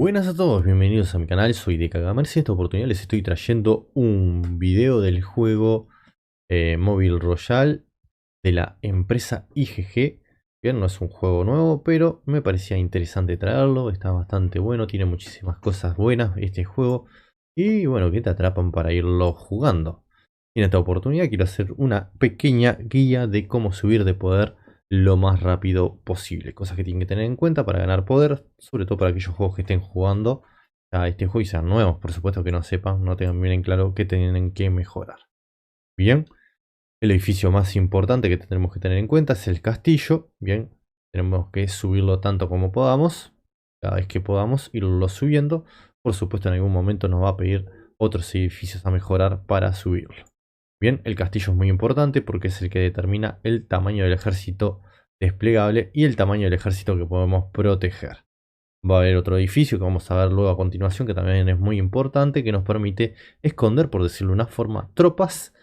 Buenas a todos, bienvenidos a mi canal, soy de Cagamerce. En esta oportunidad les estoy trayendo un video del juego Mobile Royale de la empresa IGG. Bien, no es un juego nuevo, pero me parecía interesante traerlo, está bastante bueno, tiene muchísimas cosas buenas este juego. Y bueno, que te atrapan para irlo jugando. Y en esta oportunidad quiero hacer una pequeña guía de cómo subir de poder lo más rápido posible. Cosas que tienen que tener en cuenta para ganar poder, sobre todo para aquellos juegos que estén jugando a este juego y sean nuevos, por supuesto, que no sepan, no tengan bien en claro qué tienen que mejorar. Bien, el edificio más importante que tenemos que tener en cuenta es el castillo. Bien, tenemos que subirlo tanto como podamos, cada vez que podamos irlo subiendo. Por supuesto, en algún momento nos va a pedir otros edificios a mejorar para subirlo. Bien, el castillo es muy importante porque es el que determina el tamaño del ejército desplegable y el tamaño del ejército que podemos proteger. Va a haber otro edificio que vamos a ver luego a continuación, que también es muy importante, que nos permite esconder, por decirlo de una forma, tropas,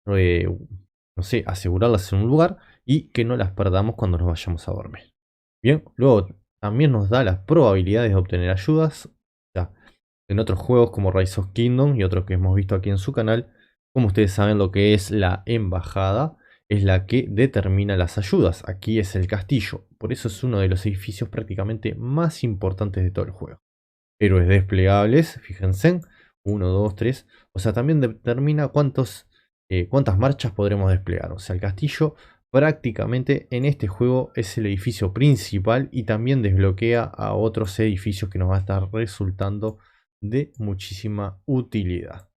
no sé, asegurarlas en un lugar y que no las perdamos cuando nos vayamos a dormir. Bien, luego también nos da las probabilidades de obtener ayudas. O sea, en otros juegos como Rise of Kingdom y otros que hemos visto aquí en su canal, como ustedes saben, lo que es la embajada es la que determina las ayudas. Aquí es el castillo, por eso es uno de los edificios prácticamente más importantes de todo el juego. Héroes desplegables, fíjense, 1, 2, 3. O sea, también determina cuántas marchas podremos desplegar. O sea, el castillo prácticamente en este juego es el edificio principal y también desbloquea a otros edificios que nos va a estar resultando de muchísima utilidad.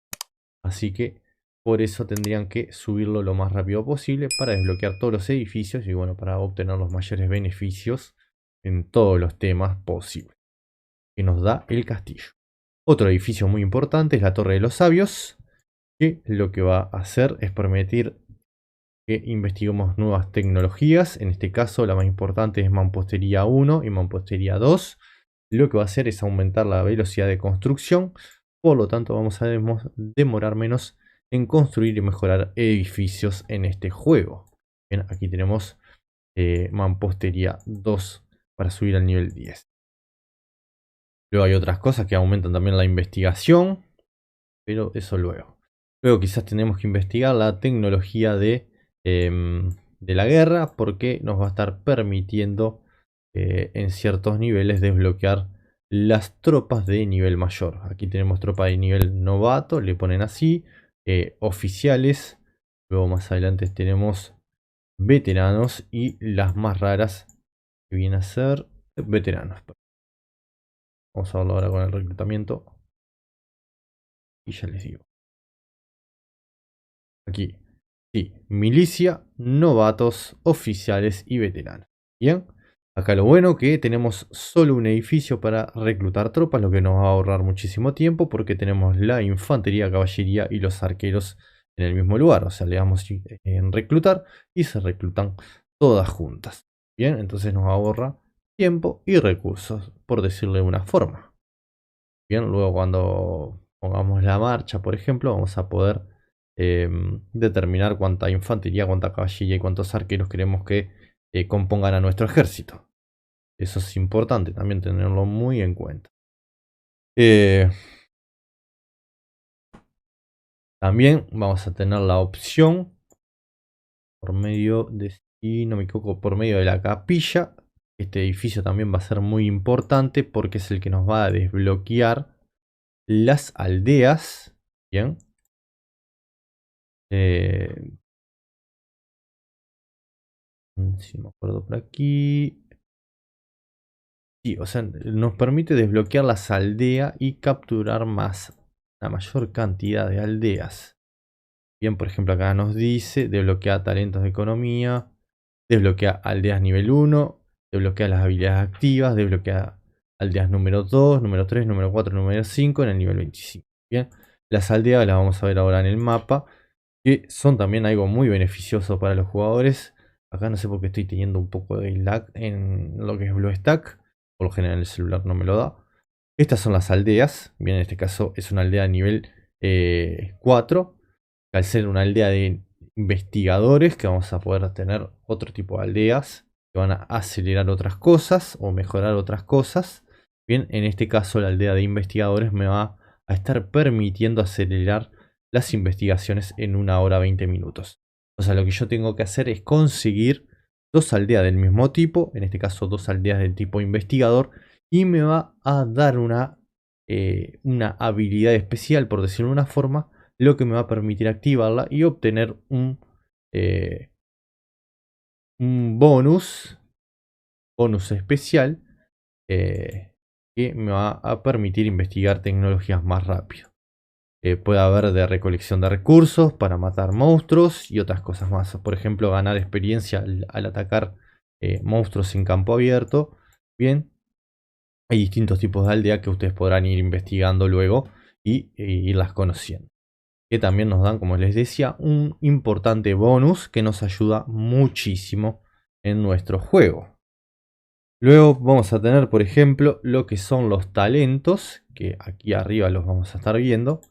Así que por eso tendrían que subirlo lo más rápido posible para desbloquear todos los edificios y bueno, para obtener los mayores beneficios en todos los temas posibles que nos da el castillo. Otro edificio muy importante es la Torre de los Sabios, que lo que va a hacer es permitir que investiguemos nuevas tecnologías. En este caso la más importante es Mampostería 1 y Mampostería 2. Lo que va a hacer es aumentar la velocidad de construcción, por lo tanto vamos a demorar menos en construir y mejorar edificios en este juego. Bien, aquí tenemos Mampostería 2 para subir al nivel 10. Luego hay otras cosas que aumentan también la investigación, pero eso luego. Luego quizás tenemos que investigar la tecnología de la guerra, porque nos va a estar permitiendo en ciertos niveles desbloquear las tropas de nivel mayor. Aquí tenemos tropas de nivel novato, le ponen así, oficiales. Luego más adelante tenemos veteranos y las más raras que vienen a ser veteranos. Vamos a verlo ahora con el reclutamiento. Y ya les digo. Aquí. Sí, milicia, novatos, oficiales y veteranos. Bien. Acá lo bueno que tenemos solo un edificio para reclutar tropas, lo que nos va a ahorrar muchísimo tiempo porque tenemos la infantería, caballería y los arqueros en el mismo lugar. O sea, le damos en reclutar y se reclutan todas juntas. Bien, entonces nos ahorra tiempo y recursos, por decirlo de una forma. Bien, luego cuando pongamos la marcha, por ejemplo, vamos a poder determinar cuánta infantería, cuánta caballería y cuántos arqueros queremos que compongan a nuestro ejército. Eso es importante también tenerlo muy en cuenta. También vamos a tener la opción por medio de, si no me equivoco, por medio de la capilla. Este edificio también va a ser muy importante porque es el que nos va a desbloquear las aldeas. Bien. Si me acuerdo por aquí. Sí, o sea, nos permite desbloquear las aldeas y capturar la mayor cantidad de aldeas. Bien, por ejemplo, acá nos dice desbloquea talentos de economía, desbloquea aldeas nivel 1, desbloquea las habilidades activas, desbloquea aldeas número 2, número 3, número 4, número 5 en el nivel 25. Bien, las aldeas las vamos a ver ahora en el mapa, que son también algo muy beneficioso para los jugadores. Acá no sé por qué estoy teniendo un poco de lag en lo que es BlueStack. Por lo general el celular no me lo da. Estas son las aldeas. Bien, en este caso es una aldea nivel 4. Al ser una aldea de investigadores, que vamos a poder tener otro tipo de aldeas que van a acelerar otras cosas o mejorar otras cosas. Bien, en este caso la aldea de investigadores me va a estar permitiendo acelerar las investigaciones en 1 hora 20 minutos. O sea, lo que yo tengo que hacer es conseguir 2 aldeas del mismo tipo, en este caso 2 aldeas del tipo investigador, y me va a dar una habilidad especial, por decirlo de una forma, lo que me va a permitir activarla y obtener un bonus especial, que me va a permitir investigar tecnologías más rápido. Puede haber de recolección de recursos para matar monstruos y otras cosas más. Por ejemplo, ganar experiencia al atacar monstruos en campo abierto. Bien, hay distintos tipos de aldea que ustedes podrán ir investigando luego y irlas conociendo. Que también nos dan, como les decía, un importante bonus que nos ayuda muchísimo en nuestro juego. Luego vamos a tener, por ejemplo, lo que son los talentos, que aquí arriba los vamos a estar viendo.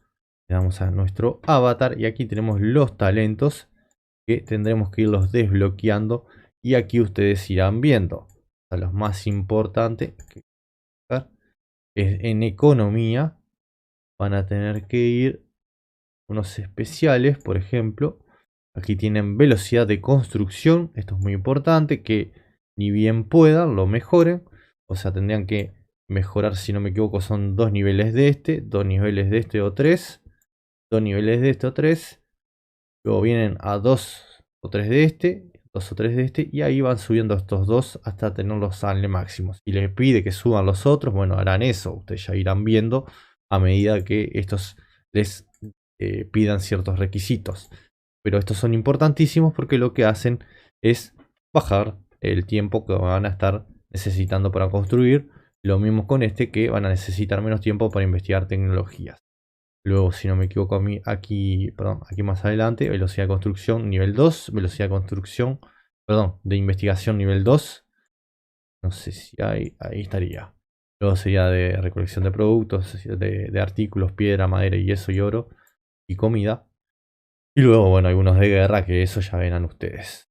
Le damos a nuestro avatar y aquí tenemos los talentos que tendremos que irlos desbloqueando y aquí ustedes irán viendo. A los más importantes que es en economía, van a tener que ir unos especiales, por ejemplo. Aquí tienen velocidad de construcción, esto es muy importante, que ni bien puedan lo mejoren. O sea, tendrían que mejorar, si no me equivoco, son 2 niveles de este, 2 niveles de este o 3, 2 niveles de este o 3. Luego vienen a 2 o 3 de este, 2 o 3 de este, y ahí van subiendo estos dos hasta tenerlos al máximo. Si les pide que suban los otros, bueno, harán eso. Ustedes ya irán viendo a medida que estos les pidan ciertos requisitos. Pero estos son importantísimos porque lo que hacen es bajar el tiempo que van a estar necesitando para construir. Lo mismo con este, que van a necesitar menos tiempo para investigar tecnologías. Luego, si no me equivoco, aquí más adelante, velocidad de construcción nivel 2, velocidad de construcción, perdón, de investigación nivel 2. No sé si ahí estaría. Luego sería de recolección de productos, de artículos, piedra, madera, yeso y oro y comida. Y luego, bueno, algunos de guerra, que eso ya verán ustedes.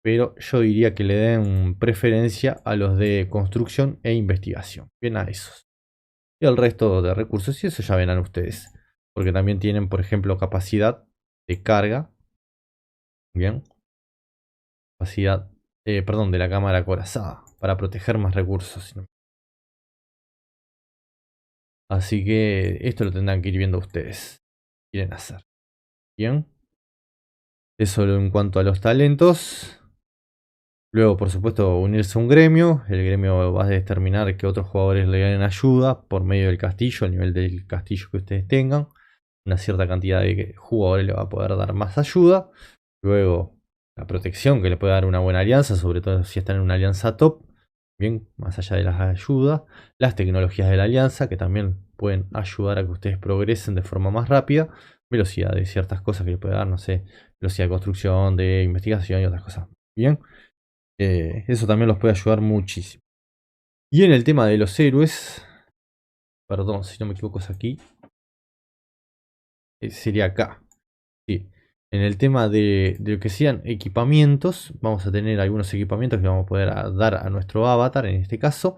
Pero yo diría que le den preferencia a los de construcción e investigación. Bien, a esos. Y el resto de recursos, y eso ya verán ustedes. Porque también tienen, por ejemplo, capacidad de carga. Bien. Capacidad, perdón, de la cámara acorazada. Para proteger más recursos. Así que esto lo tendrán que ir viendo ustedes. Quieren hacer. Bien. Eso en cuanto a los talentos. Luego, por supuesto, unirse a un gremio. El gremio va a determinar que otros jugadores le den ayuda por medio del castillo, al nivel del castillo que ustedes tengan. Una cierta cantidad de jugadores le va a poder dar más ayuda. Luego, la protección que le puede dar una buena alianza, sobre todo si están en una alianza top. Bien, más allá de las ayudas. Las tecnologías de la alianza, que también pueden ayudar a que ustedes progresen de forma más rápida. Velocidad de ciertas cosas que le puede dar, no sé, velocidad de construcción, de investigación y otras cosas. Bien. Eso también los puede ayudar muchísimo. Y en el tema de los héroes, perdón si no me equivoco es aquí, sería acá. Sí. En el tema de lo que sean equipamientos, vamos a tener algunos equipamientos que vamos a poder dar a nuestro avatar, en este caso,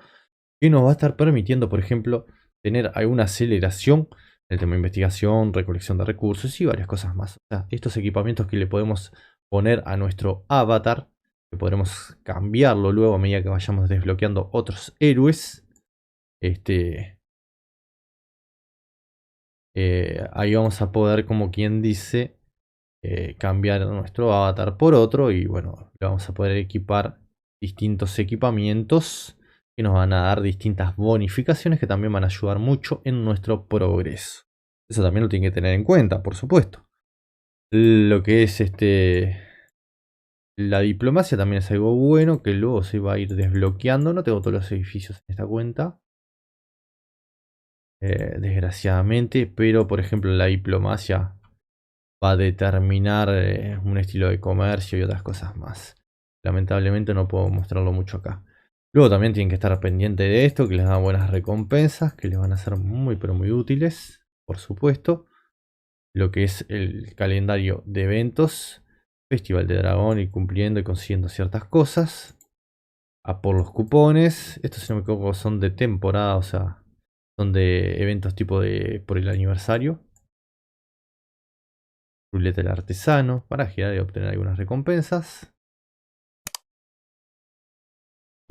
que nos va a estar permitiendo, por ejemplo, tener alguna aceleración en el tema de investigación, recolección de recursos y varias cosas más. O sea, estos equipamientos que le podemos poner a nuestro avatar, que podremos cambiarlo luego a medida que vayamos desbloqueando otros héroes. Ahí vamos a poder, como quien dice, cambiar nuestro avatar por otro y bueno, le vamos a poder equipar distintos equipamientos que nos van a dar distintas bonificaciones que también van a ayudar mucho en nuestro progreso. Eso también lo tienen que tener en cuenta, por supuesto. Lo que es la diplomacia también es algo bueno que luego se va a ir desbloqueando. No tengo todos los edificios en esta cuenta, desgraciadamente, pero por ejemplo la diplomacia va a determinar un estilo de comercio y otras cosas más. Lamentablemente no puedo mostrarlo mucho acá. Luego también tienen que estar pendientes de esto, que les dan buenas recompensas, que les van a ser muy pero muy útiles, por supuesto. Lo que es el calendario de eventos, Festival de Dragón, y cumpliendo y consiguiendo ciertas cosas. a por los cupones. Estos, si no me equivoco, son de temporada, o sea, son de eventos tipo de por el aniversario. Ruleta del artesano para girar y obtener algunas recompensas.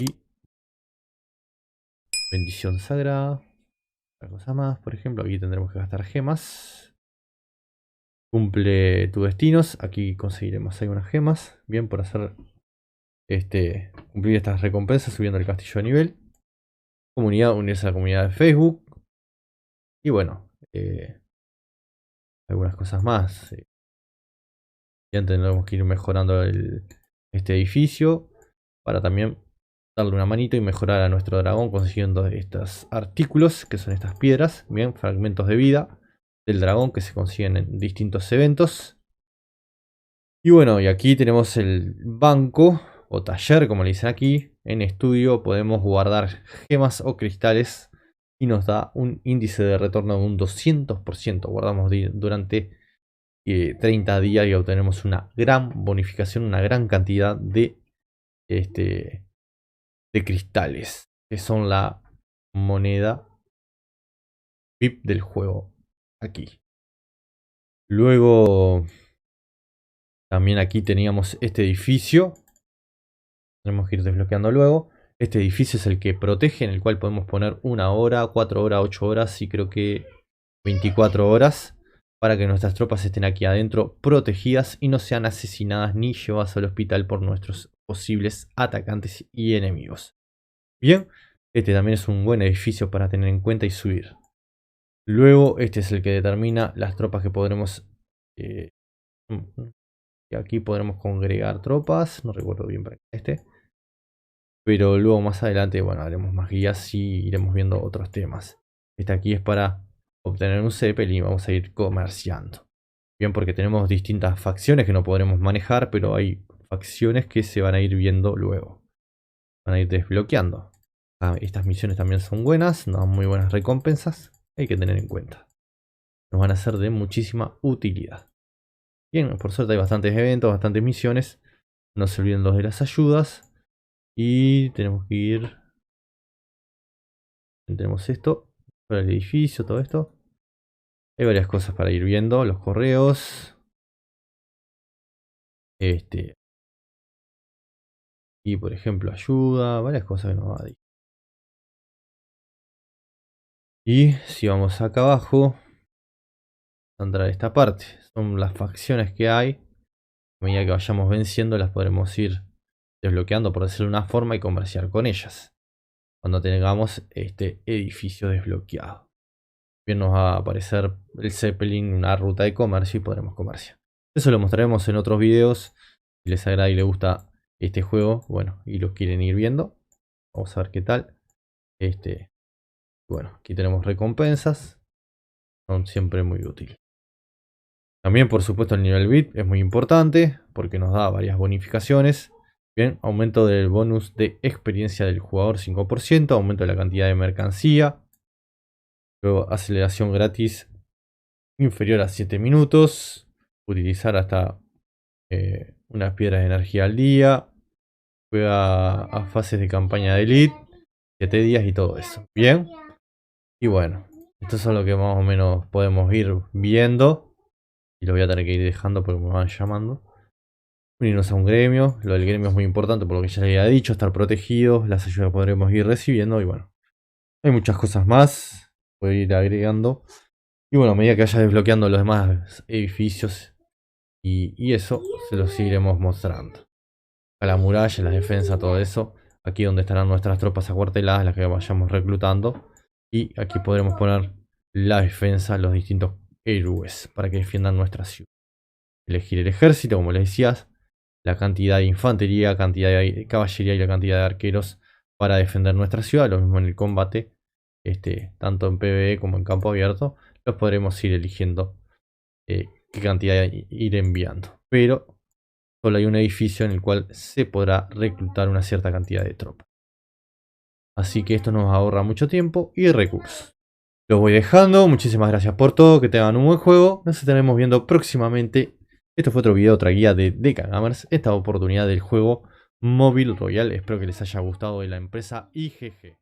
Y bendición sagrada. Otra cosa más, por ejemplo, aquí tendremos que gastar gemas. Cumple tus destinos. Aquí conseguiremos algunas gemas. Bien, por hacer cumplir estas recompensas subiendo el castillo de nivel. Comunidad, unirse a la comunidad de Facebook. Y bueno, algunas cosas más. Ya tendremos que ir mejorando este edificio para también darle una manito y mejorar a nuestro dragón consiguiendo estos artículos que son estas piedras, bien, fragmentos de vida del dragón que se consiguen en distintos eventos. Y bueno, y aquí tenemos el banco o taller, como le dicen aquí. En estudio podemos guardar gemas o cristales y nos da un índice de retorno de un 200%. Guardamos durante 30 días y obtenemos una gran bonificación, una gran cantidad de cristales, que son la moneda VIP del juego aquí. Luego también aquí teníamos este edificio. Tenemos que ir desbloqueando luego. Este edificio es el que protege, en el cual podemos poner 1 hora, 4 horas, 8 horas y creo que 24 horas. Para que nuestras tropas estén aquí adentro protegidas y no sean asesinadas ni llevadas al hospital por nuestros posibles atacantes y enemigos. Bien, este también es un buen edificio para tener en cuenta y subir. Luego este es el que determina las tropas que podremos... y aquí podremos congregar tropas, no recuerdo bien para este. Pero luego más adelante, bueno, haremos más guías y iremos viendo otros temas. Este aquí es para obtener un Zeppelin y vamos a ir comerciando. Bien, porque tenemos distintas facciones que no podremos manejar, pero hay facciones que se van a ir viendo luego. Van a ir desbloqueando. Estas misiones también son buenas, nos dan muy buenas recompensas. Hay que tener en cuenta. Nos van a ser de muchísima utilidad. Bien, por suerte hay bastantes eventos, bastantes misiones. No se olviden los de las ayudas. Y tenemos que ir... Tenemos esto, para el edificio, todo esto. Hay varias cosas para ir viendo, los correos. Y por ejemplo ayuda, varias cosas que nos va a dar. Y si vamos acá abajo, entrar esta parte. Son las facciones que hay. A medida que vayamos venciendo las podremos ir desbloqueando, por decirlo de una forma, y comerciar con ellas. Cuando tengamos este edificio desbloqueado. Bien, nos va a aparecer el Zeppelin, una ruta de comercio y podremos comerciar. Eso lo mostraremos en otros videos. Si les agrada y les gusta este juego, bueno, y lo quieren ir viendo. Vamos a ver qué tal. Bueno, aquí tenemos recompensas. Son siempre muy útiles. También, por supuesto, el nivel VIP es muy importante porque nos da varias bonificaciones. Bien, aumento del bonus de experiencia del jugador 5%, aumento de la cantidad de mercancía. Luego aceleración gratis inferior a 7 minutos. Utilizar hasta unas piedras de energía al día. Juega a fases de campaña de elite. 7 días y todo eso. Bien. Y bueno, esto es lo que más o menos podemos ir viendo. Y lo voy a tener que ir dejando porque me van llamando. Unirnos a un gremio. Lo del gremio es muy importante por lo que ya les había dicho. Estar protegidos. Las ayudas podremos ir recibiendo. Y bueno, hay muchas cosas más. Voy a ir agregando. Y bueno, a medida que vaya desbloqueando los demás edificios. Y eso se los iremos mostrando. A la muralla, las defensas, todo eso. Aquí donde estarán nuestras tropas acuarteladas. Las que vayamos reclutando. Y aquí podremos poner la defensa. Los distintos héroes para que defiendan nuestra ciudad. Elegir el ejército, como les decías, la cantidad de infantería, cantidad de caballería y la cantidad de arqueros para defender nuestra ciudad. Lo mismo en el combate, tanto en PvE como en campo abierto, los podremos ir eligiendo qué cantidad ir enviando. Pero solo hay un edificio en el cual se podrá reclutar una cierta cantidad de tropas. Así que esto nos ahorra mucho tiempo y recursos. Los voy dejando, muchísimas gracias por todo, que tengan un buen juego, nos estaremos viendo próximamente. Esto fue otro video, otra guía de DK Gamers, esta oportunidad del juego Mobile Royale. Espero que les haya gustado de la empresa IGG.